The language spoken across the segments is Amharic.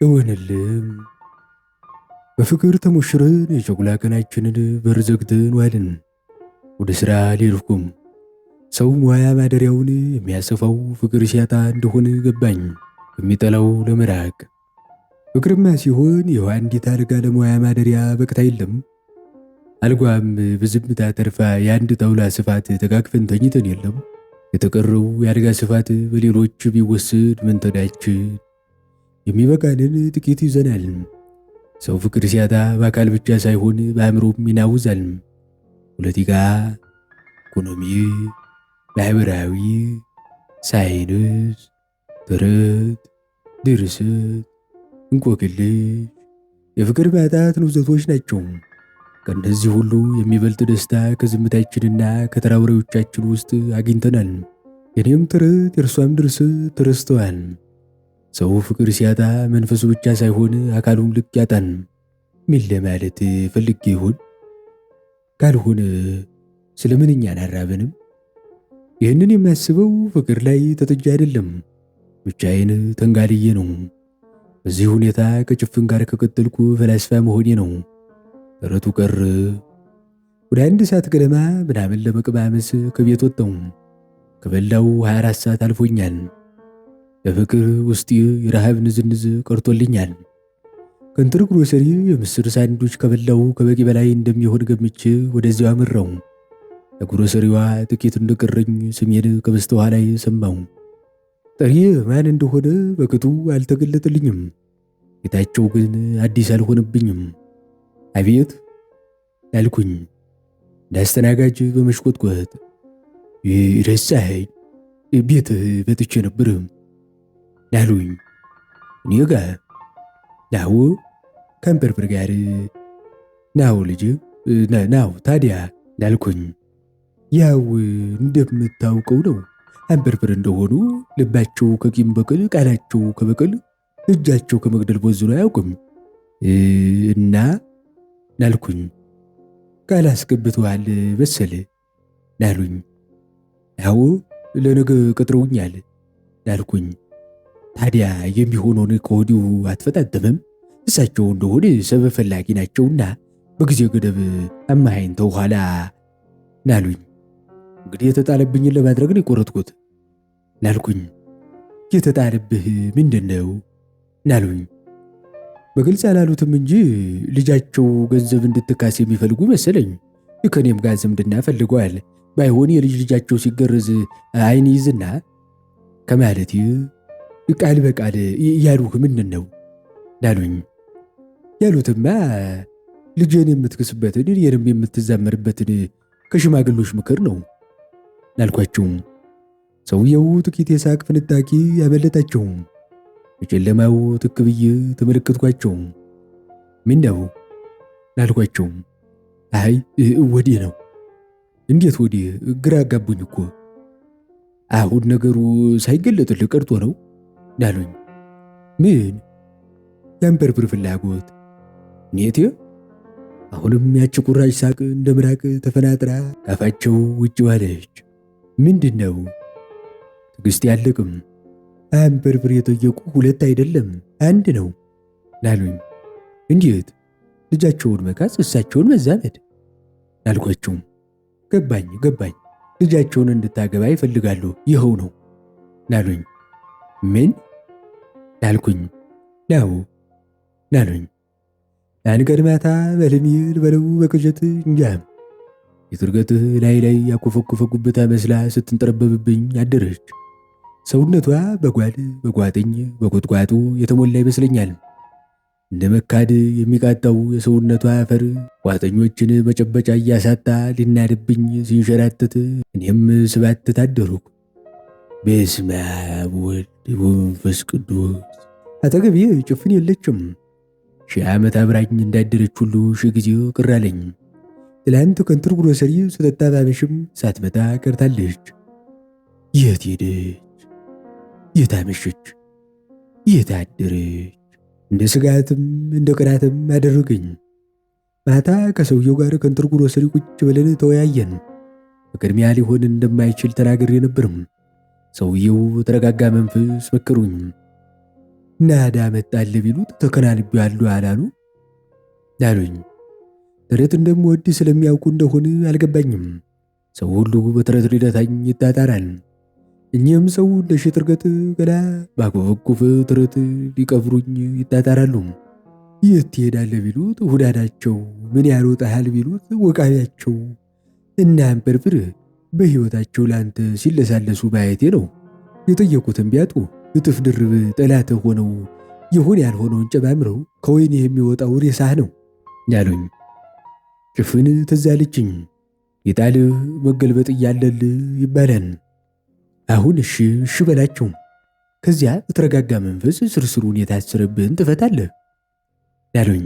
እወንልም በፍቅር ተሞሽረን የጨጉላ ቀናችንን በር ዘግተን ዋልን። ወደ ሥራ ሌልኩም። ሰው ሙያ ማደሪያውን የሚያሰፋው ፍቅር ሲያጣ እንደሆነ ገባኝ። የሚጠላው ለመራቅ ፍቅርማ ሲሆን ይኸው አንዲት አልጋ ለሙያ ማደሪያ በቅታ የለም። አልጓም በዝምታ ተርፋ የአንድ ጣውላ ስፋት ተቃቅፈን ተኝተን የለም። የተቀረው የአልጋ ስፋት በሌሎች ቢወሰድ ምን ተዳችን? የሚበቃንን ጥቂት ይዘናል። ሰው ፍቅር ሲያጣ በአካል ብቻ ሳይሆን በአእምሮም ይናውዛል። ፖለቲካ፣ ኢኮኖሚ፣ ማህበራዊ፣ ሳይንስ፣ ተረት፣ ድርሰት፣ እንቆቅልሽ የፍቅር ማጣት ንውዘቶች ናቸው። ከእነዚህ ሁሉ የሚበልጥ ደስታ ከዝምታችንና ከተራ ወሬዎቻችን ውስጥ አግኝተናል። የኔም ተረት የእርሷም ድርሰት ተረስተዋል። ሰው ፍቅር ሲያጣ መንፈሱ ብቻ ሳይሆን አካሉም ልክ ያጣን። ምን ለማለት ፈልጌ ይሆን? ካልሆነ ስለምንኛ አናራበንም? ይህንን የሚያስበው ፍቅር ላይ ተጥጃ አይደለም፣ ብቻዬን ተንጋልዬ ነው። በዚህ ሁኔታ ከጭፍን ጋር ከቀጠልኩ ፈላስፋ መሆኔ ነው። ተረቱ ቀር። ወደ 1 ሰዓት ገደማ ምናምን ለመቀማመስ ከቤት ወጣሁ። ከበላው 24 ሰዓት አልፎኛል። በፍቅር ውስጥ የረሃብ ንዝንዝ ቀርቶልኛል። ከንትር ግሮሰሪ የምስር ሳንዱች ከበላው ከበቂ በላይ እንደሚሆን ገምቼ ወደዚያው አመራው። ለግሮሰሪዋ ጥቂት እንደቀረኝ ስሜን ከበስተኋላ ሰማሁ። ጠሪ ማን እንደሆነ በቅጡ አልተገለጠልኝም። ጌታቸው ግን አዲስ አልሆነብኝም። አቤት ያልኩኝ እንዳስተናጋጅ በመሽቆጥቆጥ ረሳኸኝ፣ ቤትህ በጥቼ ነበር ናሉኝ። እኔ ጋር ናው ከንበርብር ጋር ናው ልጅ ናው ታዲያ ናልኩኝ። ያው እንደምታውቀው ነው አንበርብር እንደሆኑ ልባቸው ከቂም በቀል ቃላቸው ከበቀል እጃቸው ከመግደል ቦዝኖ አያውቅም እና ናልኩኝ። ቃል አስገብተዋል መሰለ ናሉኝ። ያው ለነገ ቀጥረውኛል ናልኩኝ። ታዲያ የሚሆነውን ከወዲሁ አትፈጣጠምም? እሳቸው እንደሆነ ሰበብ ፈላጊ ናቸውና በጊዜ ገደብ አማሃይንተው ኋላ ናሉኝ። እንግዲህ የተጣለብኝን ለማድረግ ነው የቆረጥኩት ናልኩኝ። የተጣለብህ ምንድን ነው ናሉኝ። በግልጽ አላሉትም እንጂ ልጃቸው ገንዘብ እንድትካስ የሚፈልጉ መሰለኝ። ከኔም ጋር ዝምድና ፈልገዋል። ባይሆን የልጅ ልጃቸው ሲገረዝ አይን ይዝና ከማለት ቃል በቃል ያሉህ ምንድን ነው ናሉኝ። ያሉትማ ልጄን የምትክስበትን እኔንም የምትዛመርበትን ከሽማግሎች ምክር ነው ናልኳቸው። ሰውየው ጥቂት የሳቅ ፍንጣቂ ያመለጣቸው። በጨለማው ትክ ብዬ ተመለከትኳቸው። ምን ነው ናልኳቸው። አይ ወዲህ ነው። እንዴት ወዲህ? ግራ አጋቡኝ እኮ። አሁን ነገሩ ሳይገለጥልህ ቀርቶ ነው ናሉኝ። ምን? የአንበርብር ፍላጎት ኔቴ። አሁንም ያች ቁራጭ ሳቅ እንደ ምራቅ ተፈናጥራ ካፋቸው ውጭ ዋለች። ምንድን ነው? ትዕግስት ያለቅም። አንበርብር የጠየቁ 2 አይደለም 1 ነው ናሉኝ። እንዴት? ልጃቸውን መካስ እሳቸውን መዛመድ ናልኳቸው። ገባኝ ልጃቸውን እንድታገባ ይፈልጋሉ፣ ይኸው ነው ናሉኝ። ምን ናልኩኝ። ናው ናሉኝ። ያን ቀን ማታ በልሜ ልበለው በቅዠት እንጃም የትርገትህ ላይ ያኮፈኮፈ ጉብታ መስላ ስትንጠረበብብኝ አደረች። ሰውነቷ በጓድ በጓጥኝ በቁጥቋጡ የተሞላ ይመስለኛል። እንደ መካድ የሚቃጣው የሰውነቷ አፈር ቋጠኞችን መጨበጫ እያሳጣ ሊናድብኝ ሲንሸራተት እኔም ስባትት አደርኩ። በስመ አብ ወወልድ ወመንፈስ ቅዱስ። አጠገቤ ጭፍን የለችም። 1000 ዓመት አብራኝ እንዳደረች ሁሉ 1000 ጊዜ ቅር አለኝ። ትላንት ከንትር ግሮሰሪ ስጠጣ ባመሽም ሳትመጣ ቀርታለች። የት ሄደች? የት አመሸች? የት አደረች? እንደ ስጋትም እንደ ቅናትም አደረገኝ። ማታ ከሰውየው ጋር ከንትር ግሮሰሪ ቁጭ ብለን ተወያየን። በቅድሚያ ሊሆን እንደማይችል ተናግሬ ነበርም። ሰውየው በተረጋጋ መንፈስ መከሩኝ። ናዳ መጣል ቢሉት ተከናንቤዋለሁ አላሉ አሉኝ። ተረት እንደምወድ ስለሚያውቁ እንደሆነ አልገባኝም። ሰው ሁሉ በተረት ሊረታኝ ይጣጣራል። እኚህም ሰው እንደ ሽት እርገጥ ገና ባኮፈኮፈ ተረት ሊቀብሩኝ ይጣጣራሉ። የት ትሄዳለህ ቢሉት ሁዳዳቸው፣ ምን ያልወጣሃል ቢሉት ወቃቢያቸው እና አንበርብር በሕይወታቸው ለአንተ ሲለሳለሱ ባየቴ ነው። የጠየቁትን ቢያጡ እጥፍ ድርብ ጠላት ሆነው ይሁን ያልሆነውን ጨማምረው ከወይን የሚወጣው ሬሳህ ነው ያሉኝ። ጭፍን ትዝ አለችኝ። የጣል መገልበጥ እያለል ይባላል። አሁን እሺ በላቸው። ከዚያ በተረጋጋ መንፈስ ስርስሩን የታሰረብህን ትፈታለህ ያሉኝ።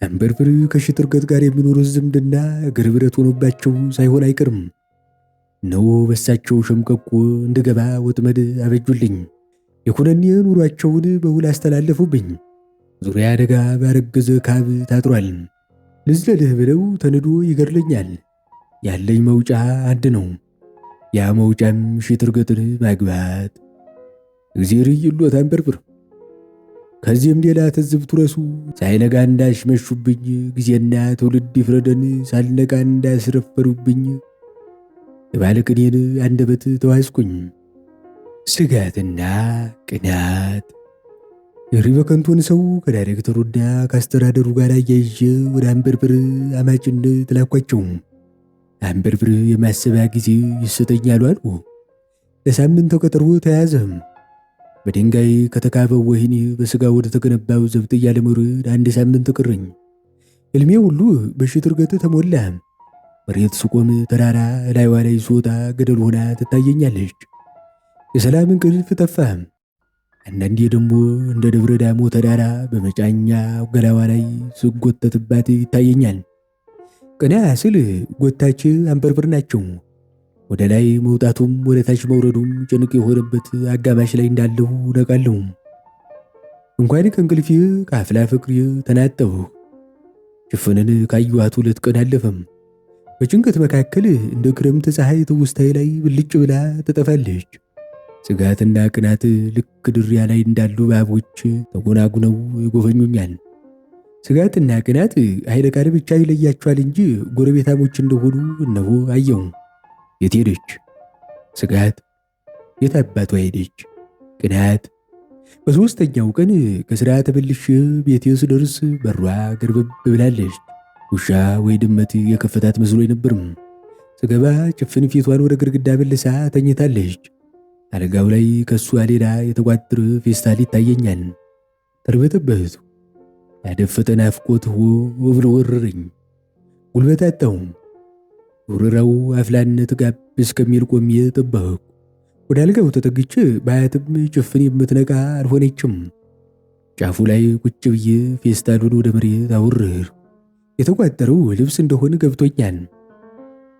አንበርብር ከሽት እርገጥ ጋር የሚኖሩት ዝምድና እግር ብረት ሆኖባቸው ሳይሆን አይቀርም ነው። በሳቸው ሸምቀቆ እንድገባ ወጥመድ አበጁልኝ። የኩነኔ ኑሯቸውን በውል አስተላለፉብኝ። ዙሪያ አደጋ ባረገዘ ካብ ታጥሯል። ልዝለልህ ብለው ተንዶ ይገድለኛል። ያለኝ መውጫ አንድ ነው። ያ መውጫም ሽት እርገጥን ማግባት። እግዚአብሔር ይሎት አንበርብር። ከዚህም ሌላ ትዝብቱ ረሱ። ሳይነጋ እንዳሽመሹብኝ ጊዜና ትውልድ ይፍረደን። ሳልነጋ እንዳስረፈሩብኝ የባለቅኔን አንደበት ተዋስኩኝ። ስጋትና ቅናት እሪ በከንቱን ሰው ከዳይሬክተሩና ከአስተዳደሩ ጋር አያይዤ ወደ አንበርብር አማጭነት ላኳቸው። አንበርብር የማሰቢያ ጊዜ ይሰጠኛሉ አሉ። ለሳምንት ተቀጥሮ ተያዘ። በድንጋይ ከተካበው ወህኒ በሥጋ ወደ ተገነባው ዘብጥያ ለመውረድ 1 ሳምንት ቀረኝ። ሕልሜ ሁሉ በሽት እርገጥ ተሞላ። መሬት ስቆም ተራራ ላይዋ ላይ ስወጣ ገደል ሆና ትታየኛለች። የሰላም እንቅልፍ ጠፋ። አንዳንዴ ደግሞ እንደ ደብረ ዳሞ ተራራ በመጫኛ ገላዋ ላይ ስጎተትባት ይታየኛል። ቀና ስል ጎታች አንበርብር ናቸው። ወደ ላይ መውጣቱም ወደ ታች መውረዱም ጭንቅ የሆነበት አጋማሽ ላይ እንዳለሁ ነቃለሁ። እንኳን ከእንቅልፌ ከአፍላ ፍቅሬ ተናጠሁ። ጭፍንን ካየኋት 2 ቀን አለፈም። በጭንቀት መካከል እንደ ክረምት ፀሐይ ትውስታዬ ላይ ብልጭ ብላ ትጠፋለች። ስጋትና ቅናት ልክ ድሪያ ላይ እንዳሉ እባቦች ተጎናጉነው ይጎበኙኛል። ስጋትና ቅናት ኃይለ ቃል ብቻ ይለያቸዋል እንጂ ጎረቤታሞች እንደሆኑ እነሆ አየሁ። የት ሄደች? ስጋት የት አባቷ ሄደች? ቅናት በሦስተኛው ቀን ከሥራ ተመልሼ ቤቴ ስደርስ በሯ ገርበብ ብላለች። ውሻ ወይ ድመት የከፈታት መስሎ አይነበርም። ስገባ ጭፍን ፊቷን ወደ ግድግዳ መልሳ ተኝታለች። አልጋው ላይ ከሷ ሌላ የተቋጠረ ፌስታል ይታየኛል። ተርበተበቱ። ያደፈጠ ናፍቆት ብሎ ወረረኝ። ጉልበት አጣሁ። ወረራው አፍላነት ጋብ እስከሚል ቆሜ ጠበቅኩ። ወደ አልጋው ተጠግቼ ባያትም ጭፍን የምትነቃ አልሆነችም። ጫፉ ላይ ቁጭ ብዬ ፌስታሉን ወደ መሬት አወረድኩ። የተቋጠረው ልብስ እንደሆነ ገብቶኛል።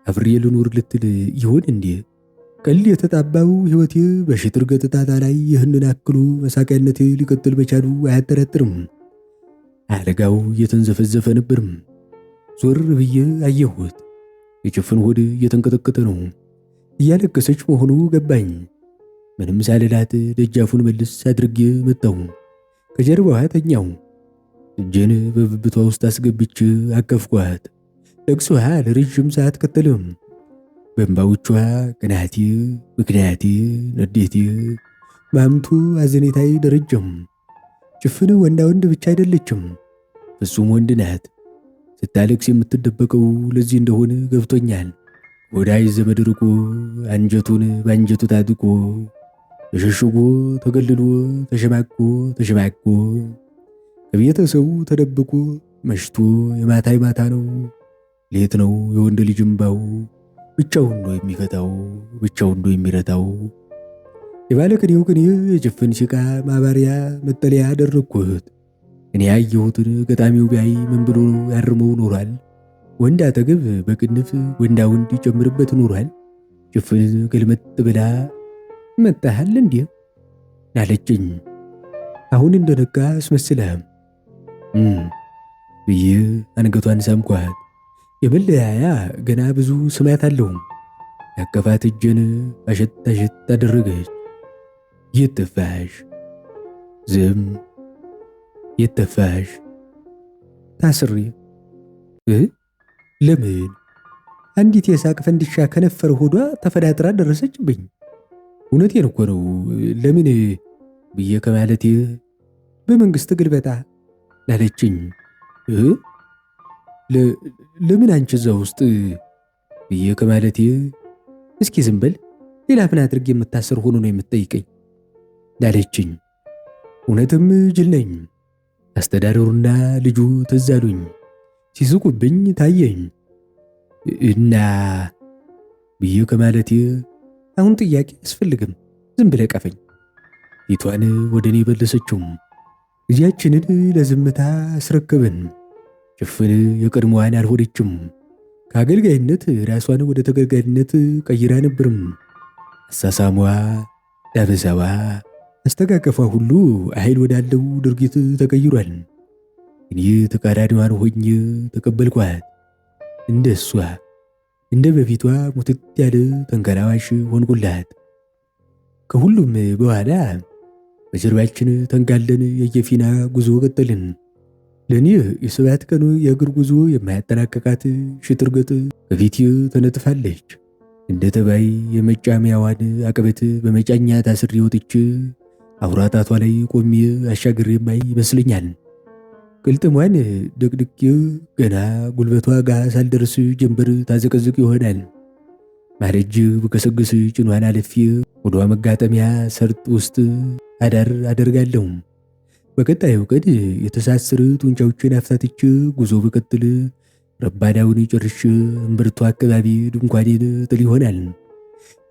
አብሬ ልኑር ልትል ይሆን እንዴ? ቀል የተጣባው ሕይወቴ በሽት እርገጥ ጣጣ ላይ ይህንን አክሉ መሳቂያነት ሊቀጥል በቻሉ አያጠራጥርም። አልጋው እየተንዘፈዘፈ ነበርም። ዞር ብዬ አየሁት። የጭፍን ሆድ እየተንቀጠቀጠ ነው። እያለቀሰች መሆኑ ገባኝ። ምንም ሳልላት ደጃፉን መልስ አድርጌ መጣሁ። ከጀርባዋ ተኛው። እጄን በብብቷ ውስጥ አስገብቼ አቀፍኳት። ለቅሶዋ ለረዥም ሰዓት ቀጠለም። በእንባዎቿ ቅናቴ፣ ምክንያቴ፣ ንዴቴ፣ ማምቱ፣ አዘኔታዬ ደረጀም። ጭፍን ወንዳ ወንድ ብቻ አይደለችም፣ ፍጹም ወንድ ናት። ስታለቅስ የምትደበቀው ለዚህ እንደሆነ ገብቶኛል። ወዳጅ ዘመድ ርቆ አንጀቱን በአንጀቱ ታጥቆ ተሸሽጎ ተገልሎ ተሸማቆ ከቤተሰቡ ተደብቆ መሽቶ የማታ ነው ሌት ነው የወንድ ልጅ እምባው ብቻውን ነው የሚፈታው ብቻውን ነው የሚረታው። የባለቅኔው ቅኔ የጭፍን ሲቃ ማባሪያ መጠለያ አደረግኩት። እኔ ያየሁትን ገጣሚው ቢያይ ምን ብሎ ያርመው ኖሯል? ወንድ አጠገብ በቅንፍ ወንዳ ወንድ ይጨምርበት ኖሯል። ጭፍን ገልመጥ ብላ መጣሃል እንዴ አለችኝ። አሁን እንደነቃ አስመስለህም ብዬ አንገቷን ሳምኳት። የመለያያ ገና ብዙ ስማት አለው። ያቀፋት እጄን አሸት አደረገች። የት ጠፋሽ? ዝም። የት ጠፋሽ? ታስሬ። ለምን? አንዲት የሳቅ ፈንዲሻ ከነፈረ ሆዷ ተፈዳጥራ ደረሰችብኝ። እውነቴን እኮ ነው። ለምን ብዬ ከማለቴ በመንግስት ግልበጣ ላለችኝ። ለምን አንቺ እዛ ውስጥ ብዬ ከማለቴ እስኪ ዝም በል፣ ሌላ ምን አድርግ የምታሰር ሆኖ ነው የምትጠይቀኝ ላለችኝ። እውነትም ጅል ነኝ። አስተዳደሩና ልጁ ትዝ አሉኝ። ሲስቁብኝ ታየኝ እና ብዬ ከማለቴ አሁን ጥያቄ አያስፈልግም፣ ዝም ብለህ ቀፈኝ። ፊቷን ወደ እኔ መለሰችው። ጊዜያችንን ለዝምታ አስረከብን። ጭፍን የቀድሞዋን አልሆነችም። ከአገልጋይነት ራሷን ወደ ተገልጋይነት ቀይራ ነበርም። አሳሳሟ፣ ዳበሳዋ፣ አስተቃቀፏ ሁሉ ኃይል ወዳለው ድርጊት ተቀይሯል። እኔ ተቃራኒዋን ሆኜ ተቀበልኳት። እንደ እሷ እንደ በፊቷ ሙትት ያለ ተንከራዋሽ ሆንኩላት። ከሁሉም በኋላ በጀርባችን ተንጋለን የየፊና ጉዞ ቀጠልን። ለእኔ የ7 ቀን የእግር ጉዞ የማያጠናቀቃት ሽትርገጥ በፊቴ ተነጥፋለች። እንደ ተባይ የመጫሚያዋን አቀበት በመጫኛ ታስሬ ወጥቼ አውራ ጣቷ ላይ ቆሜ አሻግሬ የማይ ይመስለኛል። ቅልጥሟን ደቅድቄ ገና ጉልበቷ ጋር ሳልደርስ ጀንበር ታዘቀዝቅ ይሆናል። ማረጅ በከሰግስ ጭኗን አለፌ ወዷ መጋጠሚያ ሰርጥ ውስጥ አዳር አደርጋለሁ። በቀጣዩ ቀን የተሳሰረ ጡንቻዎችን አፍታትቼ ጉዞ በቀጥል ረባዳውን ጨርሼ እምብርቱ አካባቢ ድንኳኔን ጥል ይሆናል።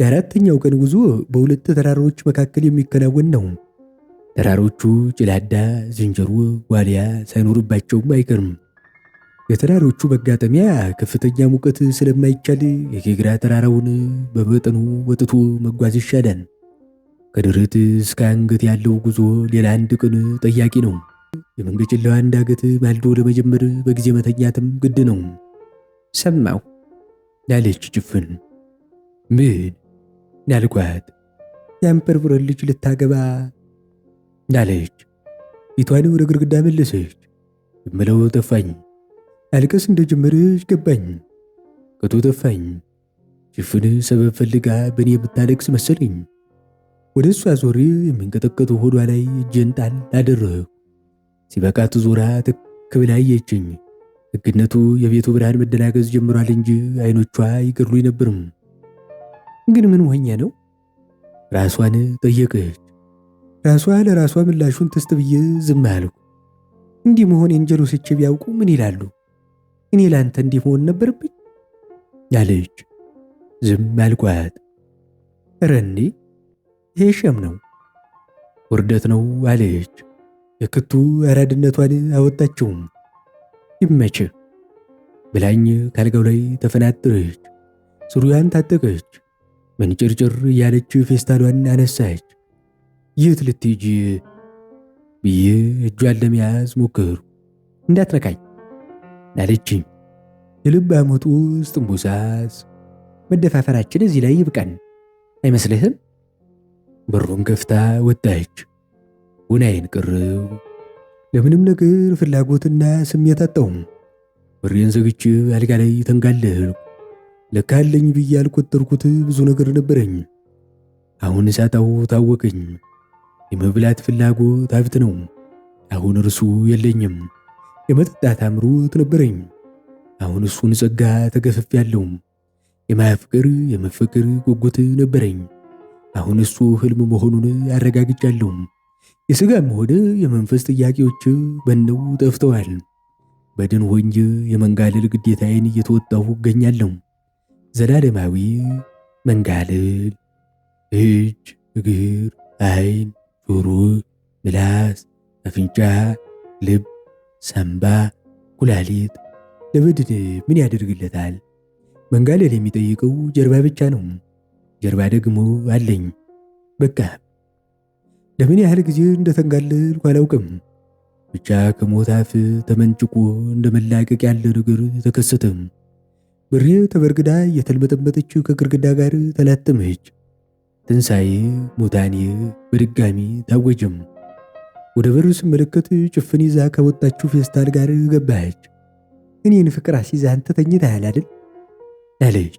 የአራተኛው ቀን ጉዞ በሁለት ተራሮች መካከል የሚከናወን ነው። ተራሮቹ ጭላዳ፣ ዝንጀሮ፣ ዋልያ ሳይኖርባቸውም አይቀርም። የተራሮቹ መጋጠሚያ ከፍተኛ ሙቀት ስለማይቻል የጌግራ ተራራውን በመጠኑ ወጥቶ መጓዝ ይሻላል። ከደረት እስከ አንገት ያለው ጉዞ ሌላ 1 ቀን ጠያቂ ነው። የመንገጭላዋን ዳገት ማልዶ ለመጀመር በጊዜ መተኛትም ግድ ነው። ሰማሁ ያለች ጭፍን። ምን ያልኳት? የአንበርብረን ልጅ ልታገባ ያለች። ፊቷን ወደ ግድግዳ መለሰች። የምለው ጠፋኝ። አልቀስ እንደጀመረች ገባኝ። ከቶ ጠፋኝ። ጭፍን ሰበብ ፈልጋ በእኔ የምታለቅስ መሰለኝ። ወደ እሷ ዞሬ የሚንቀጠቀጡ ሆዷ ላይ እጄን ጣል አደረግሁ። ሲበቃት ዞራ ትክ ብላ አየችኝ። ሕግነቱ የቤቱ ብርሃን መደናገዝ ጀምሯል እንጂ አይኖቿ ይገድሉኝ ነበርም። ግን ምን ሆኜ ነው? ራሷን ጠየቀች። ራሷ ለራሷ ምላሹን ትስት ብዬ ዝም አልኩ። እንዲህ መሆን የንጀሎሶቼ ቢያውቁ ምን ይላሉ? እኔ ላንተ እንዲህ መሆን ነበረብኝ አለች። ዝም አልኳት። ኧረ እንዴ ይሄ ሸም ነው፣ ውርደት ነው አለች። የክቱ አራድነቷን አወጣችውም። ይመች ብላኝ ካልጋው ላይ ተፈናጠረች። ሱሪያን ታጠቀች። መንጭርጭር እያለች ፌስታሏን አነሳች። የት ልትሄጂ ብዬ እጇን ለመያዝ ሞከርኩ። እንዳትነካኝ አለችኝ። የልብ አሞጡ እስትንቡሳስ መደፋፈራችን እዚህ ላይ ይብቃን አይመስልህም? በሩን ከፍታ ወጣች። ውናዬን ቅርው ለምንም ነገር ፍላጎትና ስሜት አጣሁም። በሬን ዘግቼ አልጋ ላይ ተንጋለልኩ። ለካ አለኝ ብዬ ያልቆጠርኩት ብዙ ነገር ነበረኝ። አሁን ሳጣው ታወቀኝ። የመብላት ፍላጎት ሀብት ነው። አሁን እርሱ የለኝም። የመጠጣት አምሮት ነበረኝ። አሁን እሱን ጸጋ ተገፍፌያለሁ። የማፍቀር የመፈቀር ጉጉት ነበረኝ። አሁን እሱ ህልም መሆኑን አረጋግጫለሁ። የሥጋም ሆነ የመንፈስ ጥያቄዎች በነው ጠፍተዋል። በድን ሆኜ የመንጋለል ግዴታዬን እየተወጣሁ እገኛለሁ። ዘላለማዊ መንጋለል። እጅ፣ እግር፣ አይን፣ ጆሮ፣ ምላስ፣ አፍንጫ፣ ልብ፣ ሳምባ፣ ኩላሊት ለበድን ምን ያደርግለታል? መንጋለል የሚጠይቀው ጀርባ ብቻ ነው። ጀርባ ደግሞ አለኝ። በቃ ለምን ያህል ጊዜ እንደተንጋለልኩ አላውቅም። ብቻ ከሞት አፍ ተመንጭቆ እንደ መላቀቅ ያለ ነገር ተከሰተም። በሬ ተበርግዳ የተልመጠመጠች ከግድግዳ ጋር ተላተመች። ትንሣኤ ሙታኔ በድጋሚ ታወጀም። ወደ በር ስመለከት ጭፍን ይዛ ከወጣችው ፌስታል ጋር ገባች። እኔን ፍቅር አስይዛ አንተ ተኝተሃል አይደል አለች።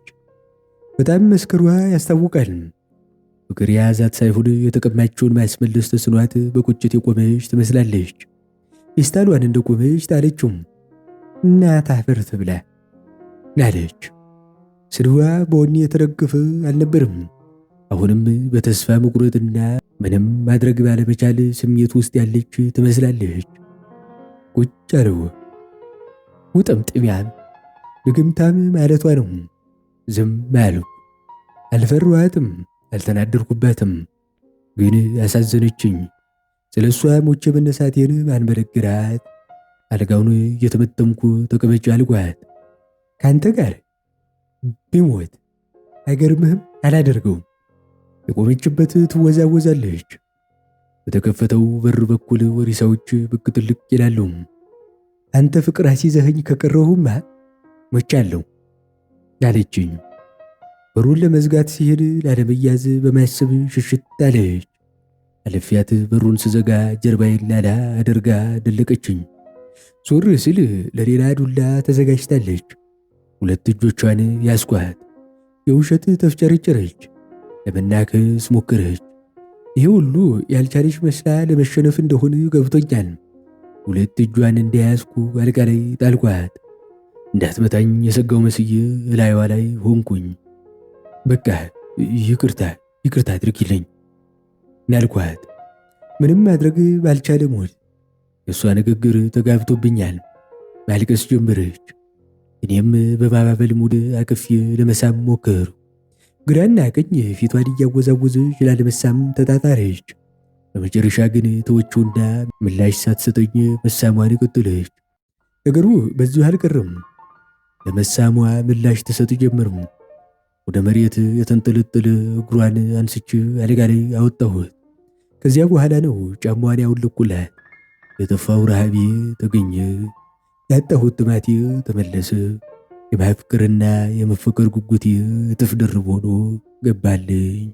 በጣም መስከሯ ያስታውቃል። ፍቅር የያዛት ሳይሆን የተቀማችውን ማስመለስ ተስኗት በቁጭት የቆመች ትመስላለች። ፌስታሏን እንደቆመች ጣለችው። እናት አፈር ትብላ አለች። ስድዋ በወኔ የተደገፈ አልነበርም። አሁንም በተስፋ መቁረጥና ምንም ማድረግ ባለመቻል ስሜት ውስጥ ያለች ትመስላለች። ቁጭ አለው። ውጥምጥሚያም ድግምታም ማለቷ ነው። ዝም አልኩ። አልፈራኋትም፣ አልተናደርኩባትም። ግን አሳዘነችኝ። ስለ እሷ ሞቼ መነሳቴን ማንበረግራት። አልጋውን እየተመጠምኩ ተቀመጭ አልኳት። ከአንተ ጋር ቢሞት አይገርምህም? አላደርገውም። የቆመችበት ትወዛወዛለች። በተከፈተው በር በኩል ወሪሳዎች ብቅ ጥልቅ ይላሉ። አንተ ፍቅር አስይዘኸኝ ከቀረሁማ ሞቻለሁ አለችኝ። በሩን ለመዝጋት ሲሄድ ላለመያዝ በማሰብ ሽሽት አለች። አለፊያት በሩን ስዘጋ ጀርባዬን ላላ አድርጋ ደለቀችኝ። ዞር ስል ለሌላ ዱላ ተዘጋጅታለች። ሁለት እጆቿን ያስኳት። የውሸት ተፍጨረጨረች። ለመናከስ ሞከረች። ይሄ ሁሉ ያልቻለች መስላ ለመሸነፍ እንደሆነ ገብቶኛል። ሁለት እጇን እንደያዝኩ አልጋ ላይ ጣልኳት። እንዳትመታኝ የሰጋው መስዬ እላይዋ ላይ ሆንኩኝ። በቃ ይቅርታ አድርጊልኝ ናልኳት። ምንም ማድረግ ባልቻለ ሞት የእሷ ንግግር ተጋብቶብኛል። ማልቀስ ጀመረች። እኔም በማባበል ሙድ አቅፌ ለመሳም ሞከሩ። ግራና ቀኝ ፊቷን እያወዛወዘች ላለመሳም ተጣጣረች። በመጨረሻ ግን ተወችውና ምላሽ ሳትሰጠኝ መሳሟን ቀጠለች። ነገሩ በዚሁ አልቀረም። ለመሳሟ ምላሽ ተሰጥ ጀመርም። ወደ መሬት የተንጠለጠለ እግሯን አንስቼ አልጋ ላይ አወጣሁት። ከዚያ በኋላ ነው ጫማዋን ያውለቁላት። የጠፋው ረሃቤ ተገኘ። ያጣሁት ጥማቴ ተመለሰ። የማፍቀርና የመፈቀር ጉጉቴ እጥፍ ድርብ ሆኖ ገባልኝ።